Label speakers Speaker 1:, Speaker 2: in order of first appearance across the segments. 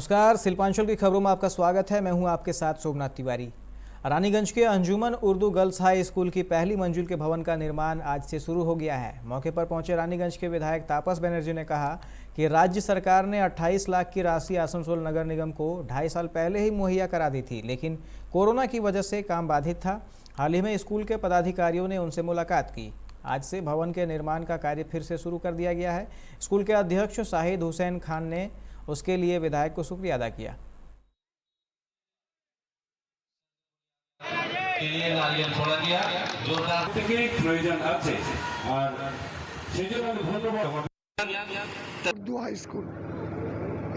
Speaker 1: नमस्कार, शिल्पांचल की खबरों में आपका स्वागत है। मैं हूं आपके साथ सोमनाथ तिवारी। रानीगंज के अंजुमन उर्दू गर्ल्स हाई स्कूल की पहली मंजिल के भवन का निर्माण आज से शुरू हो गया है। मौके पर पहुंचे रानीगंज के विधायक तापस बनर्जी ने कहा कि राज्य सरकार ने 28 लाख की राशि आसनसोल नगर निगम को 2.5 साल पहले ही मुहैया करा दी थी, लेकिन कोरोना की वजह से काम बाधित था। हाल ही में स्कूल के पदाधिकारियों ने उनसे मुलाकात की। आज से भवन के निर्माण का कार्य फिर से शुरू कर दिया गया है। स्कूल के अध्यक्ष शाहिद हुसैन खान ने उसके लिए विधायक को शुक्रिया अदा किया।
Speaker 2: উর্দু হাই স্কুল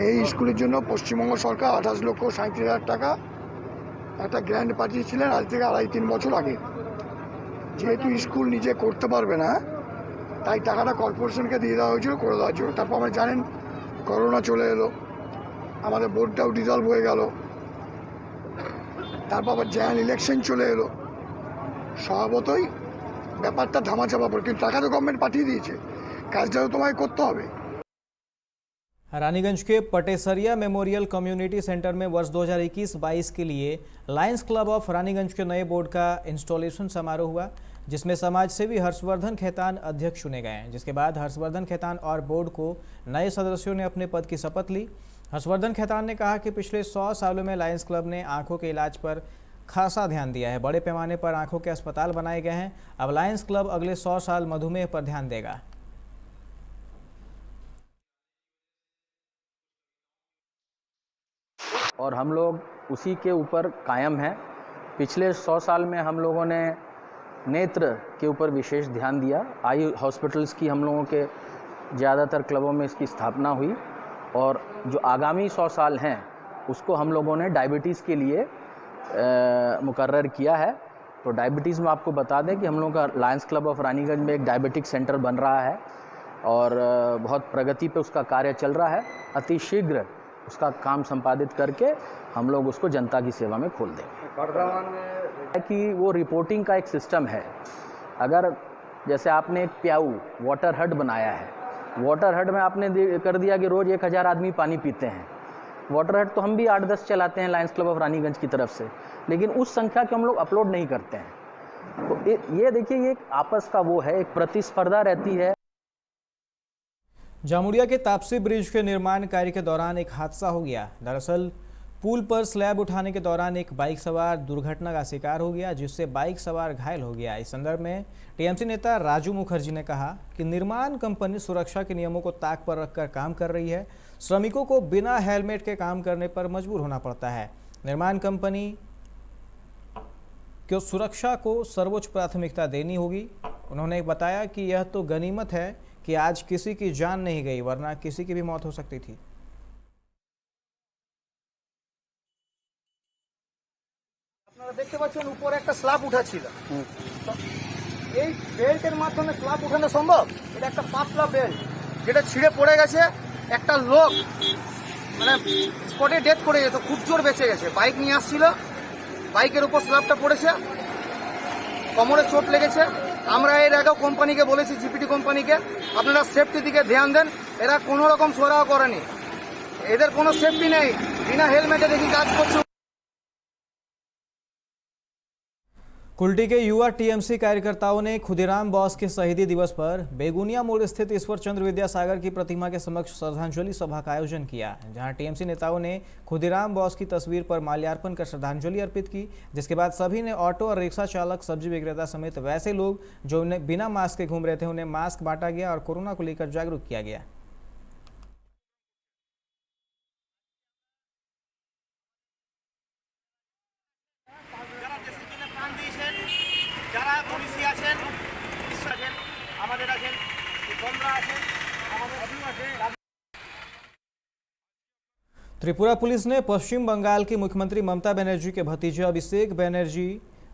Speaker 2: এই স্কুলের জন্য পশ্চিমবঙ্গ সরকার 28,37,000 টাকা একটা গ্র্যান্ট পাঠিয়েছিলেন আজ থেকে 2.5-3 বছর আগে। যেহেতু স্কুল নিজে করতে পারবে না, তাই টাকাটা কর্পোরেশনকে দিয়ে দেওয়া হয়েছিল করে দেওয়ার জন্য। তারপর আমরা জানেন করোনা চলে এলো, আমাদের বোর্ডটাও ডিজলভ হয়ে গেল, তারপর আবার জেনারেল ইলেকশন চলে এলো। স্বভাবতই ব্যাপারটা ধামাচাপা পড়ে, কিন্তু টাকা তো গভর্নমেন্ট পাঠিয়ে দিয়েছে, কাজটা তো তোমায় করতে হবে।
Speaker 1: रानीगंज के पटेसरिया मेमोरियल कम्युनिटी सेंटर में वर्ष 2021-22 के लिए लायंस क्लब ऑफ रानीगंज के नए बोर्ड का इंस्टॉलेशन समारोह हुआ, जिसमें समाज सेवी हर्षवर्धन खेतान अध्यक्ष चुने गए। जिसके बाद हर्षवर्धन खेतान और बोर्ड को नए सदस्यों ने अपने पद की शपथ ली। हर्षवर्धन खेतान ने कहा कि पिछले 100 सालों में लायंस क्लब ने आंखों के इलाज पर खासा ध्यान दिया है। बड़े पैमाने पर आंखों के अस्पताल बनाए गए हैं। अब लायंस क्लब अगले 100 साल मधुमेह पर ध्यान देगा।
Speaker 3: और हम लोग उसी के ऊपर कायम हैं। पिछले 100 साल में हम लोगों ने नेत्र के ऊपर विशेष ध्यान दिया। आई हॉस्पिटल्स की हम लोगों के ज़्यादातर क्लबों में इसकी स्थापना हुई, और जो आगामी 100 साल हैं उसको हम लोगों ने डायबिटीज़ के लिए मुकर्रर किया है। तो डायबिटीज़ में आपको बता दें कि हम लोगों का लायंस क्लब ऑफ रानीगंज में एक डायबिटिक सेंटर बन रहा है और बहुत प्रगति पे उसका कार्य चल रहा है। अति शीघ्र उसका काम संपादित करके हम लोग उसको जनता की सेवा में खोल देंगे। कि वो रिपोर्टिंग का एक सिस्टम है। अगर जैसे आपने एक प्याऊ वाटर हट बनाया है, वाटर हट में आपने कर दिया कि रोज़ 1000 आदमी पानी पीते हैं। वाटर हट तो हम भी 8-10 चलाते हैं लायंस क्लब ऑफ रानीगंज की तरफ से, लेकिन उस संख्या के हम लोग अपलोड नहीं करते हैं। तो ये देखिए, ये एक आपस का वो है, एक प्रतिस्पर्धा रहती है।
Speaker 1: जामुड़िया के तापसी ब्रिज के निर्माण कार्य के दौरान एक हादसा हो गया। दरअसल पुल पर स्लैब उठाने के दौरान एक बाइक सवार दुर्घटना का शिकार हो गया, जिससे बाइक सवार घायल हो गया। इस संदर्भ में टीएमसी नेता राजू मुखर्जी ने कहा कि निर्माण कंपनी सुरक्षा के नियमों को ताक पर रखकर काम कर रही है। श्रमिकों को बिना हेलमेट के काम करने पर मजबूर होना पड़ता है। निर्माण कंपनी को सुरक्षा को सर्वोच्च प्राथमिकता देनी होगी। उन्होंने बताया कि यह तो गनीमत है कि आज किसी की जान नहीं गई, वरना किसी की भी मौत हो सकती थी।
Speaker 4: আপনারা দেখতে পাচ্ছেন উপরে একটা স্ল্যাব উঠাছিল, তো এই বেল্টের মাধ্যমে স্ল্যাব উঠানো সম্ভব? এটা একটা পাতলা বেল্ট যেটা ছিঁড়ে পড়ে গেছে। একটা লোক মানে স্পটে ডেথ করে যেত, খুব জোর বেঁচে গেছে। বাইক নিয়ে আসছিল, বাইকের উপর স্ল্যাবটা পড়েছে, কোমরে চোট লেগেছে। আমরা এর আগেও কোম্পানিকে বলেছি, জিপিটি কোম্পানিকে, আপনারা সেফটির দিকে ধ্যান দেন। এরা কোনো রকম সরাও করেনি, এদের কোনো সেফটি নেই, বিনা হেলমেটে দেখি কাজ করছে।
Speaker 1: कुल्टी के युवा टीएमसी कार्यकर्ताओं ने खुदीराम बोस के शहीदी दिवस पर बेगुनिया मोड़ स्थित ईश्वर चंद्र विद्यासागर की प्रतिमा के समक्ष श्रद्धांजलि सभा का आयोजन किया, जहां टीएमसी नेताओं ने खुदीराम बोस की तस्वीर पर माल्यार्पण कर श्रद्धांजलि अर्पित की। जिसके बाद सभी ने ऑटो और रिक्शा चालक, सब्जी विक्रेता समेत वैसे लोग जो बिना मास्क के घूम रहे थे उन्हें मास्क बांटा गया और कोरोना को लेकर जागरूक किया गया।
Speaker 4: যারা পুলিশি আছেন, আছেন, আমাদের আছেন, তোমরা আছেন, আমাদের
Speaker 1: त्रिपुरा पुलिस ने पश्चिम बंगाल की मुख्यमंत्री ममता बनर्जी के भतीजे अभिषेक बनर्जी,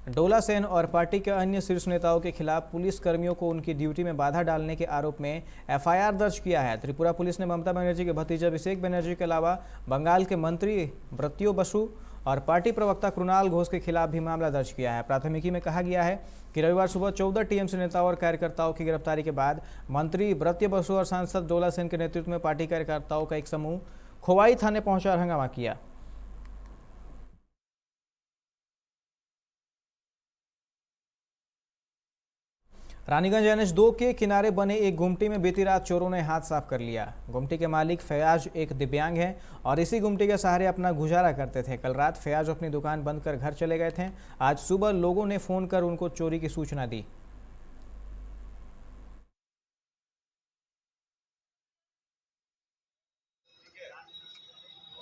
Speaker 1: डोला सेन और पार्टी के अन्य शीर्ष नेताओं के खिलाफ पुलिस कर्मियों को उनकी ड्यूटी में बाधा डालने के आरोप में एफआईआर दर्ज किया है। त्रिपुरा पुलिस ने ममता बनर्जी के भतीजे अभिषेक बनर्जी के अलावा बंगाल के मंत्री ब्रत्यो बसु और पार्टी प्रवक्ता कृणाल घोष के खिलाफ भी मामला दर्ज किया है। प्राथमिकी में कहा गया है कि रविवार सुबह 14 टीएमसी नेताओं और कार्यकर्ताओं की गिरफ्तारी के बाद मंत्री ब्रत्य बसु और सांसद डोला सेन के नेतृत्व में पार्टी कार्यकर्ताओं का एक समूह खोवाई थाने पहुंचा और हंगामा किया। रानीगंज NH2 के किनारे बने एक गुमटी में बीती रात चोरों ने हाथ साफ कर लिया। गुमटी के मालिक फयाज एक दिव्यांग हैं और इसी गुमटी के सहारे अपना गुजारा करते थे। कल रात फयाज अपनी दुकान बंद कर घर चले गए थे। आज सुबह लोगों ने फोन कर उनको चोरी की सूचना दी।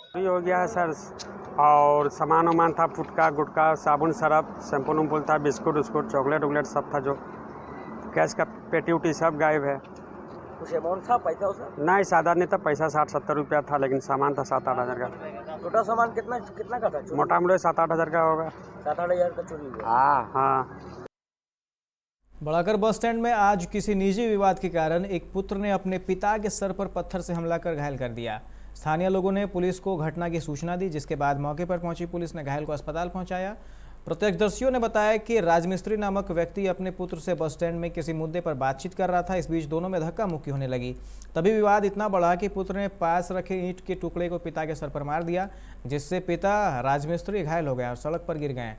Speaker 5: चोरी हो गया है सर, और सामान वामान था, फुटका गुटका, साबुन सरफ, शैम्पू वैम्पूल था, बिस्कुट उस्कुट, चॉकलेट वॉकलेट सब था। जो कैश का पेटी उटी सब गायब है।
Speaker 6: कुछ अमाउंट था पैसा उसका?
Speaker 5: नहीं, सादा नहीं था, पैसा 60-70 रुपया था, लेकिन सामान था 7-8 हज़ार का।
Speaker 6: छोटा सामान कितना कितना का था?
Speaker 5: मोटा मोटा 7-8 हज़ार का होगा।
Speaker 6: 7-8 हज़ार का चोरी हुआ।
Speaker 5: हाँ।
Speaker 1: बड़ाकर बस स्टैंड में आज किसी निजी विवाद के कारण एक पुत्र ने अपने पिता के सर पर पत्थर से हमला कर घायल कर दिया। स्थानीय लोगों ने पुलिस को घटना की सूचना दी, जिसके बाद मौके पर पहुंची पुलिस ने घायल को अस्पताल पहुंचाया। प्रत्यक्षदर्शियों ने बताया कि राजमिस्त्री नामक व्यक्ति अपने पुत्र से बस स्टैंड में किसी मुद्दे पर बातचीत कर रहा था। इस बीच दोनों में धक्का मुक्की होने लगी। तभी विवाद इतना बढ़ा कि पुत्र ने पास रखे ईंट के टुकड़े को पिता के सर पर मार दिया, जिससे पिता राजमिस्त्री घायल हो गए और सड़क पर गिर गए।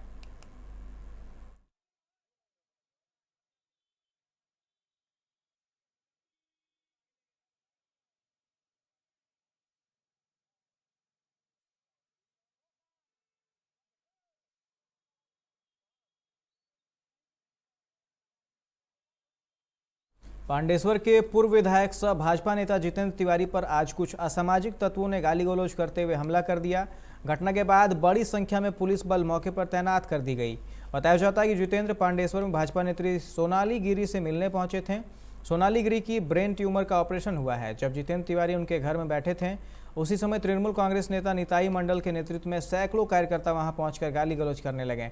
Speaker 1: पांडेश्वर के पूर्व विधायक सह भाजपा नेता जितेंद्र तिवारी पर आज कुछ असामाजिक तत्वों ने गाली गलौज करते हुए हमला कर दिया। घटना के बाद बड़ी संख्या में पुलिस बल मौके पर तैनात कर दी गई। बताया जाता है कि जितेंद्र पांडेश्वर में भाजपा नेत्री सोनाली गिरी से मिलने पहुंचे थे। सोनाली गिरी की ब्रेन ट्यूमर का ऑपरेशन हुआ है। जब जितेंद्र तिवारी उनके घर में बैठे थे, उसी समय तृणमूल कांग्रेस नेता निताई मंडल के नेतृत्व में सैकड़ों कार्यकर्ता वहां पहुंचकर गाली गलौज करने लगे।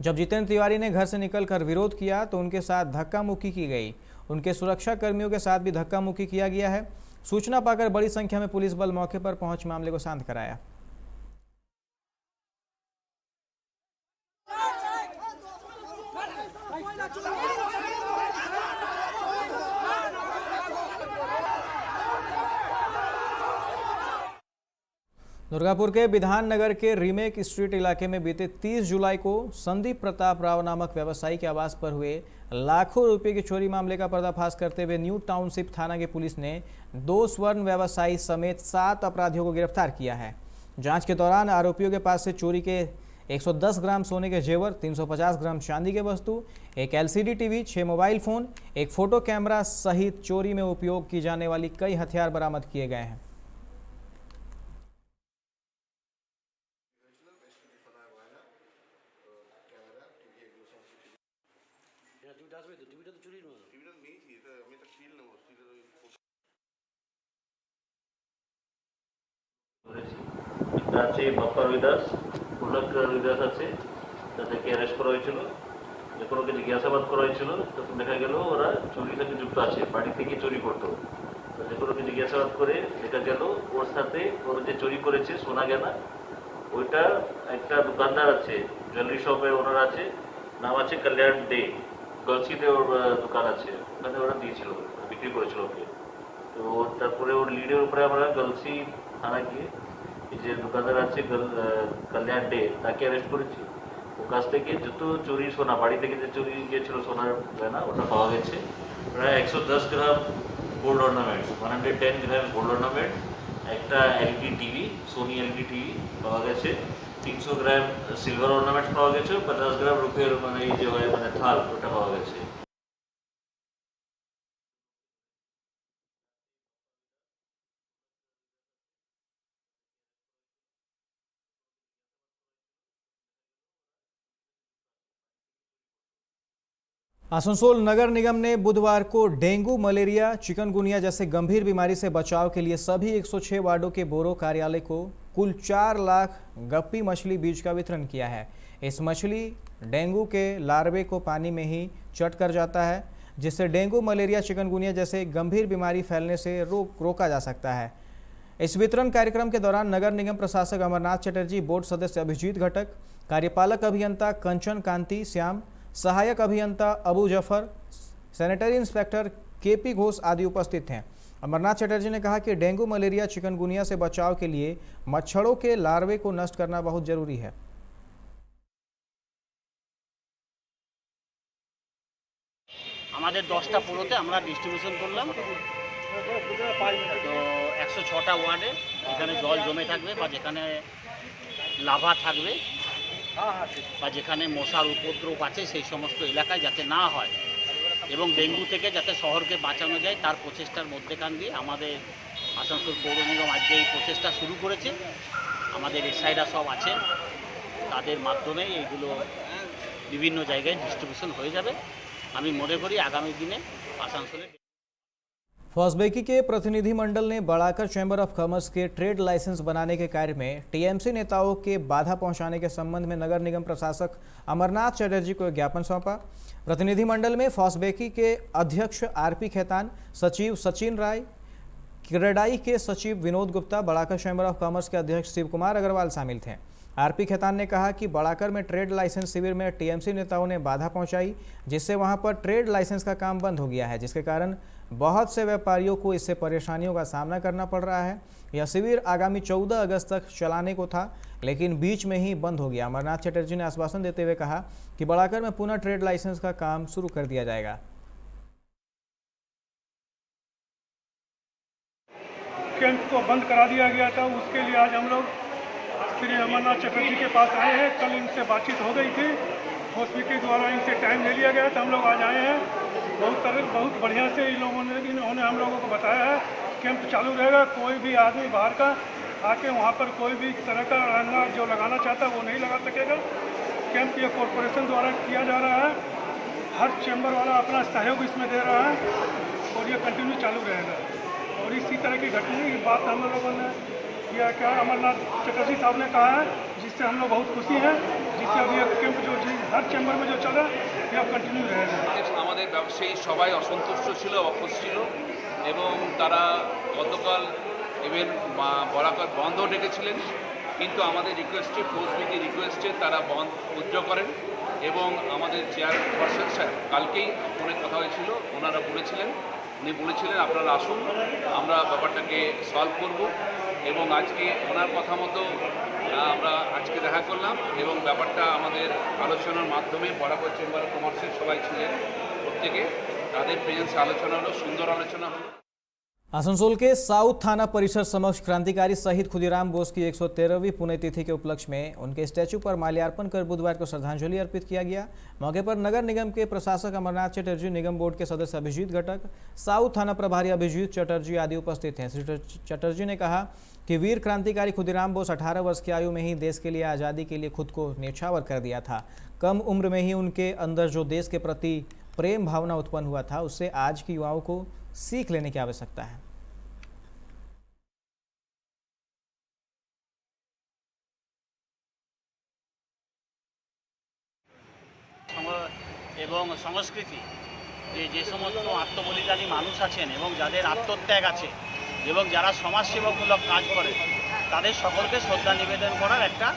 Speaker 1: जब जितेंद्र तिवारी ने घर से निकलकर विरोध किया तो उनके साथ धक्का मुक्की की गई। उनके सुरक्षा कर्मियों के साथ भी धक्का मुक्की किया गया है। सूचना पाकर बड़ी संख्या में पुलिस बल मौके पर पहुंच मामले को शांत कराया। दुर्गापुर के विधान नगर के रीमेक स्ट्रीट इलाके में बीते 30 जुलाई को संदीप प्रताप राव नामक व्यवसायी के आवास पर हुए लाखों रुपए की चोरी मामले का पर्दाफाश करते हुए न्यू टाउनशिप थाना की पुलिस ने 2 स्वर्ण व्यवसायी समेत 7 अपराधियों को गिरफ्तार किया है। जांच के दौरान आरोपियों के पास से चोरी के 110 ग्राम सोने के जेवर, 350 ग्राम चांदी के वस्तु, एक LCD टीवी, 6 मोबाइल फोन, एक फोटो कैमरा सहित चोरी में उपयोग की जाने वाली कई हथियार बरामद किए गए हैं।
Speaker 7: একটা আছে বাপ্পা রবিদাস, পুলক রবিদাস আছে, তাদেরকে অ্যারেস্ট করা হয়েছিল। যে কোনোকে জিজ্ঞাসাবাদ করা হয়েছিল, তখন দেখা গেল ওরা চুরির সাথে যুক্ত আছে, বাড়ি থেকে চুরি করতো। তো যে কোনোকে জিজ্ঞাসাবাদ করে দেখা গেল ওর সাথে ওর যে চুরি করেছে সোনা গয়না, ওইটা একটা দোকানদার আছে, জুয়েলারি শপের ওনার আছে, নাম আছে কল্যাণ ডে, গলসিতে ওর দোকান আছে, ওখানে ওরা দিয়েছিল, বিক্রি করেছিল ওকে। তো তারপরে ওর লিডের উপরে আমরা গলসি থানা গিয়ে এই যে দোকানদার আছে কল্যাণ ডে, তাকে অ্যারেস্ট করেছি। ওর কাছ থেকে যত চুরি সোনা, বাড়ি থেকে যে চুরি গিয়েছিল সোনার গয়না, ওটা পাওয়া গেছে। প্রায় 110 gram gold ornaments, 110 gram gold ornaments, একটা LED TV, Sony LED TV পাওয়া গেছে, 300 গ্রাম সিলভার অর্নামেন্টস পাওয়া গেছে, 50 গ্রাম রুপের মানে এই যে হয় মানে থাল, ওটা পাওয়া গেছে।
Speaker 1: आसनसोल नगर निगम ने बुधवार को डेंगू, मलेरिया, चिकनगुनिया जैसे गंभीर बीमारी से बचाव के लिए सभी 106 वार्डों के बोरो कार्यालय को कुल 4 लाख गप्पी मछली बीज का वितरण किया है। इस मछली डेंगू के लार्वे को पानी में ही चट कर जाता है, जिससे डेंगू, मलेरिया, चिकनगुनिया जैसे गंभीर बीमारी फैलने से रोका जा सकता है। इस वितरण कार्यक्रम के दौरान नगर निगम प्रशासक अमरनाथ चटर्जी, बोर्ड सदस्य अभिजीत घटक, कार्यपालक अभियंता कंचन कांति श्याम, सहायक अभियंता Abu Zafar, sanitary inspector KP Ghosh आदि उपस्थित हैं। अमरनाथ चटर्जी ने कहा कि डेंगू, मलेरिया, चिकनगुनिया से बचाव के लिए मच्छरों के लार्वे को नष्ट करना बहुत जरूरी है।
Speaker 8: আমাদের 10টা পুরোতে আমরা ডিস্ট্রিবিউশন করলাম। তো 106টা ওয়ার্ডে যেখানে জল জমে থাকবে বা যেখানে লাভা থাকবে বা যেখানে মশার উপদ্রব আছে সেই সমস্ত এলাকায় যাতে না হয় এবং ডেঙ্গু থেকে যাতে শহরকে বাঁচানো যায় তার প্রচেষ্টার মধ্যেখান দিয়ে আমাদের আসানসোল পৌর নিগম আজকে এই প্রচেষ্টা শুরু করেছে। আমাদের এসআইরা সব আছেন, তাদের মাধ্যমেই এইগুলো বিভিন্ন জায়গায় ডিস্ট্রিবিউশন হয়ে যাবে। আমি মনে করি আগামী দিনে আসানসোলে।
Speaker 1: फॉस्बेकी के प्रतिनिधिमंडल ने बढ़ाकर चैम्बर ऑफ कॉमर्स के ट्रेड लाइसेंस बनाने के कार्य में टीएमसी नेताओं के बाधा पहुंचाने के संबंध में नगर निगम प्रशासक अमरनाथ चटर्जी को एक ज्ञापन सौंपा। प्रतिनिधिमंडल में फॉस्बेकी के अध्यक्ष आरपी खेतान, सचिव सचिन राय, क्रेडाई के सचिव विनोद गुप्ता, बढ़ाकर चैम्बर ऑफ कॉमर्स के अध्यक्ष शिव कुमार अग्रवाल शामिल थे। आरपी खेतान ने कहा कि बढ़ाकर में ट्रेड लाइसेंस शिविर में टीएमसी नेताओं ने बाधा पहुंचाई, जिससे वहां पर ट्रेड लाइसेंस का काम बंद हो गया है, जिसके कारण बहुत से व्यापारियों को इससे परेशानियों का सामना करना पड़ रहा है। यह शिविर आगामी 14 अगस्त तक चलाने को था, लेकिन बीच में ही बंद हो गया। अमरनाथ चटर्जी ने आश्वासन देते हुए कहा कि बढ़ाकर में पुनः ट्रेड लाइसेंस का काम शुरू कर दिया जाएगा।
Speaker 9: कैंप को बंद करा दिया गया था, उसके लिए आज हम लोग श्री अमरनाथ चटर्जी के पास आए हैं। कल इनसे बातचीत हो गई थी, फॉस्बेकी द्वारा इनसे टाइम ले लिया गया था, हम लोग आज आए हैं। बहुत बढ़िया से इन्होंने हम लोगों को बताया है कैंप चालू रहेगा। कोई भी आदमी बाहर का आके वहाँ पर कोई भी तरह का रंगा जो लगाना चाहता है वो नहीं लगा सकेगा। कैंप ये कॉरपोरेशन द्वारा किया जा रहा है, हर चैम्बर वाला अपना सहयोग इसमें दे रहा है और ये कंटिन्यू चालू रहेगा। और इसी तरह की घटना की बात हम लोगों ने किया, क्या अमरनाथ चटर्जी साहब ने कहा है, जिससे हम लोग बहुत खुशी हैं, जिससे अभी एक कैंप जो हर चैम्बर में जो चल रहा है ये कंटिन्यू रहेगा।
Speaker 10: আমাদের ব্যবসায়ী সবাই অসন্তুষ্ট ছিল, অখুশ ছিল এবং তারা গতকাল ইভেন বরাকর বন্ধ ডেকেছিলেন, কিন্তু আমাদের রিকোয়েস্টে ফৌজবিকে রিকোয়েস্টে তারা বন্ধ উইথড্র করেন এবং আমাদের চেয়ারপারসন স্যার কালকেই ফোনে কথা হয়েছিল, ওনারা বলেছিলেন আপনারা আসুন, আমরা ব্যাপারটাকে সলভ করব এবং আজকে ওনার কথা মতো আমরা আজকে দেখা করলাম এবং ব্যাপারটা আমাদের আলোচনার মাধ্যমে বরাবর চেম্বার অফ কমার্সের সবাই ছিলেন, প্রত্যেকে তাদের প্রেজেন্সে আলোচনা হলো, সুন্দর আলোচনা হলো।
Speaker 1: आसनसोल के साउथ थाना परिसर समक्ष क्रांतिकारी शहीद खुदीराम बोस की 113वीं पुण्यतिथि के उपलक्ष्य में उनके स्टैचू पर माल्यार्पण कर बुधवार को श्रद्धांजलि अर्पित किया गया। मौके पर नगर निगम के प्रशासक अमरनाथ चटर्जी, निगम बोर्ड के सदस्य अभिजीत घटक, साउथ थाना प्रभारी अभिजीत चटर्जी आदि उपस्थित हैं। श्री चटर्जी ने कहा कि वीर क्रांतिकारी खुदीराम बोस 18 वर्ष की आयु में ही देश के लिए आज़ादी के लिए खुद को न्यौछावर कर दिया था। कम उम्र में ही उनके अंदर जो देश के प्रति प्रेम भावना उत्पन्न हुआ था, उससे आज के युवाओं को सीख लेने की आवश्यकता है।
Speaker 8: এবং সংস্কৃতি যে সমস্ত আত্মবলিদানী মানুষ আছেন এবং যাদের আত্মত্যাগ আছে এবং যারা সমাজসেবামূলক কাজ করে তাদের সকলকে শ্রদ্ধা নিবেদন করার একটা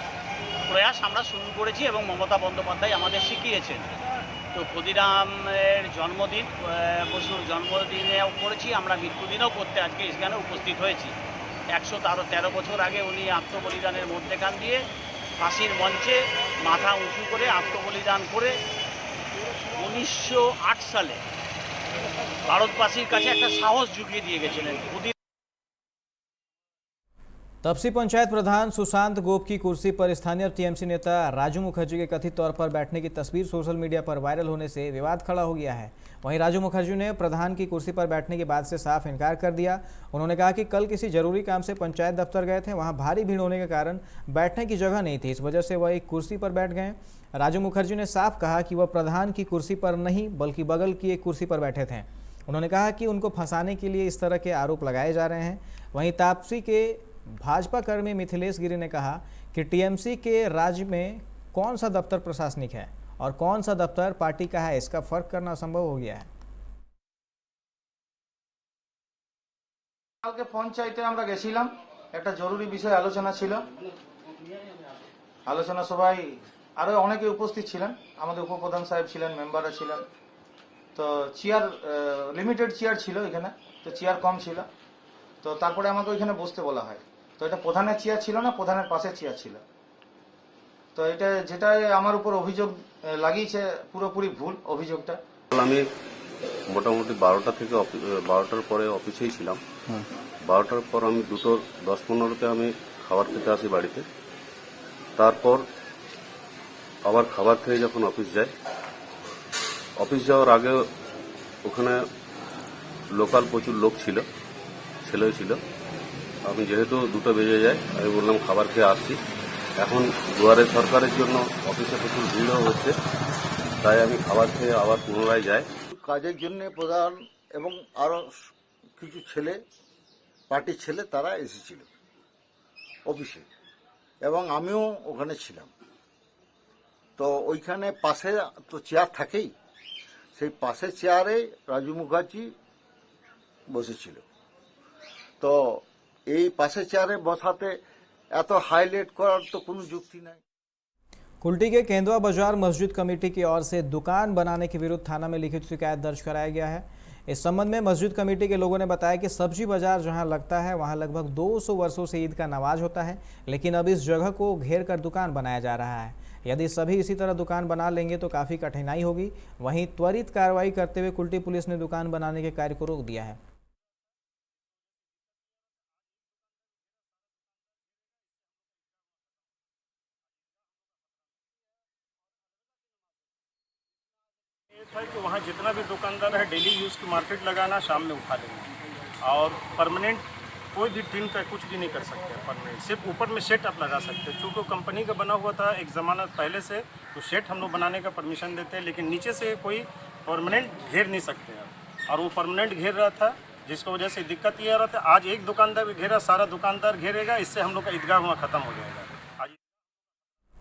Speaker 8: প্রয়াস আমরা শুরু করেছি এবং মমতা বন্দ্যোপাধ্যায় আমাদের শিখিয়েছেন। তো ক্ষুদিরামের জন্মদিন, বসুর জন্মদিনেও করেছি, আমরা মৃত্যুদিনেও করতে আজকে এখানে উপস্থিত হয়েছি। 113 বছর আগে উনি আত্মবলিদানের মধ্যেখান দিয়ে ফাঁসির মঞ্চে মাথা উঁচু করে আত্মবলিদান করে 1908 সালে ভারতবাসীর কাছে একটা সাহস জুগিয়ে দিয়ে গেছিলেন।
Speaker 1: तपसी पंचायत प्रधान सुशांत गोप की कुर्सी पर स्थानीय टीएमसी नेता राजू मुखर्जी के कथित तौर पर बैठने की तस्वीर सोशल मीडिया पर वायरल होने से विवाद खड़ा हो गया है। वहीं राजू मुखर्जी ने प्रधान की कुर्सी पर बैठने की बात से साफ इनकार कर दिया। उन्होंने कहा कि कल किसी जरूरी काम से पंचायत दफ्तर गए थे, वहां भारी भीड़ होने के कारण बैठने की जगह नहीं थी, इस वजह से वह एक कुर्सी पर बैठ गए। राजू मुखर्जी ने साफ कहा कि वह प्रधान की कुर्सी पर नहीं बल्कि बगल की एक कुर्सी पर बैठे थे। उन्होंने कहा कि उनको फंसाने के लिए इस तरह के आरोप लगाए जा रहे हैं। वहीं तापसी के भाजपा कर्मी मिथिलेश गिरी ने कहा कि टीएमसी के राज्य में कौन सा दफ्तर प्रशासनिक है और कौन सा दफ्तर पार्टी का है, इसका फर्क करना असंभव हो गया है।
Speaker 4: কালকে পঞ্চায়েতে আমরা গেছিলাম, একটা জরুরি বিষয় আলোচনা ছিল। আলোচনা সবাই আরো অনেকে উপস্থিত ছিলেন, আমাদের উপপ্রধান সাহেব ছিলেন, মেম্বাররা ছিলেন। তো চেয়ার লিমিটেড চেয়ার ছিল এখানে, তো চেয়ার কম ছিল, তো তারপরে আমাকে ওইখানে বসতে বলা হয়। তো এটা প্রধানের চেয়ার ছিল না, প্রধানের পাশে চেয়ার ছিল। তো এটা যেটা আমার উপর অভিযোগ লাগিয়েছে পুরোপুরি ভুল অভিযোগটা।
Speaker 7: আমি মোটামুটি 12টা থেকে 12টার পরে অফিসেই ছিলাম। 12টার পর আমি 2:10-15তে আমি খাবার খেতে আসি বাড়িতে। তারপর আবার খাবার খেয়ে যখন অফিস যাই, অফিস যাওয়ার আগে ওখানে লোকাল প্রচুর লোক ছিল, ছেলেও ছিল। আমি যেহেতু 2টা বেজে যায়, আমি বললাম খাবার খেয়ে আসছি। এখন দুয়ারে সরকারের জন্য অফিসে প্রচুর ভিড়ও হচ্ছে, তাই আমি খাবার খেয়ে আবার পুনরায় যাই।
Speaker 11: কাজের জন্য প্রধান এবং আরও কিছু ছেলে, পার্টির ছেলে, তারা এসেছিল অফিসে এবং আমিও ওখানে ছিলাম। তো ওইখানে পাশে তো চেয়ার থাকেই, সেই পাশে চেয়ারে রাজু মুখার্জি বসেছিল। তো এই পাশে চেয়ারে বসাতে এত হাইলাইट করার তো কোনো যুক্তি নাই।
Speaker 1: कुल्टी के केंदुआ बाजार मस्जिद कमेटी की ओर से दुकान बनाने के विरुद्ध थाना में लिखित शिकायत दर्ज कराया गया है। इस संबंध में मस्जिद कमेटी के लोगों ने बताया कि सब्जी बाजार जहां लगता है वहां लगभग 200 वर्षों से ईद का नमाज होता है, लेकिन अब इस जगह को घेर कर दुकान बनाया जा रहा है। यदि सभी इसी तरह दुकान बना लेंगे तो काफ़ी कठिनाई होगी। वहीं त्वरित कार्रवाई करते हुए कुल्टी पुलिस ने दुकान बनाने के कार्य को रोक दिया है।
Speaker 12: है कि वहाँ जितना भी दुकानदार है डेली यूज़ की मार्केट लगाना, शाम में उठा लेंगे और परमानेंट कोई भी टीम का कुछ भी नहीं कर सकते। परमानेंट सिर्फ ऊपर में शेड आप लगा सकते हैं, क्योंकि कंपनी का बना हुआ था एक ज़माना पहले से, तो शेड हम लोग बनाने का परमिशन देते हैं, लेकिन नीचे से कोई परमानेंट घेर नहीं सकते हैं। और वो परमानेंट घेर रहा था, जिसकी वजह से दिक्कत ये आ रहा था। आज एक दुकानदार भी घेरा, सारा दुकानदार घेरेगा, इससे हम लोग का ईदगाह वहाँ ख़त्म हो जाएगा।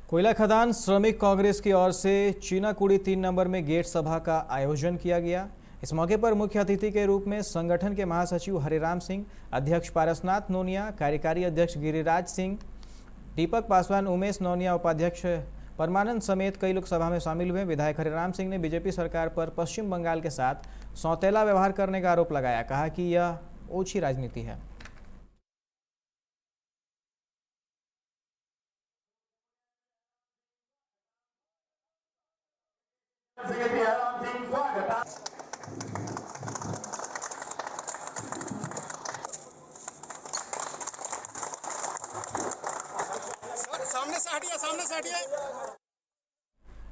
Speaker 1: कोयला खदान श्रमिक कांग्रेस की ओर से चीनाकुड़ी 3 नंबर में गेट सभा का आयोजन किया गया। इस मौके पर मुख्य अतिथि के रूप में संगठन के महासचिव हरिराम सिंह, अध्यक्ष पारसनाथ नोनिया, कार्यकारी अध्यक्ष गिरिराज सिंह, दीपक पासवान, उमेश नोनिया, उपाध्यक्ष परमानंद समेत कई लोग सभा में शामिल हुए। विधायक हरिराम सिंह ने बीजेपी सरकार पर पश्चिम बंगाल के साथ सौतेला व्यवहार करने का आरोप लगाया। कहा कि यह ओछी राजनीति है।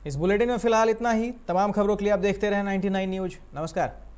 Speaker 1: इस बुलेटिन में फिलहाल इतना ही। तमाम खबरों के लिए आप देखते रहें 99 न्यूज। नमस्कार।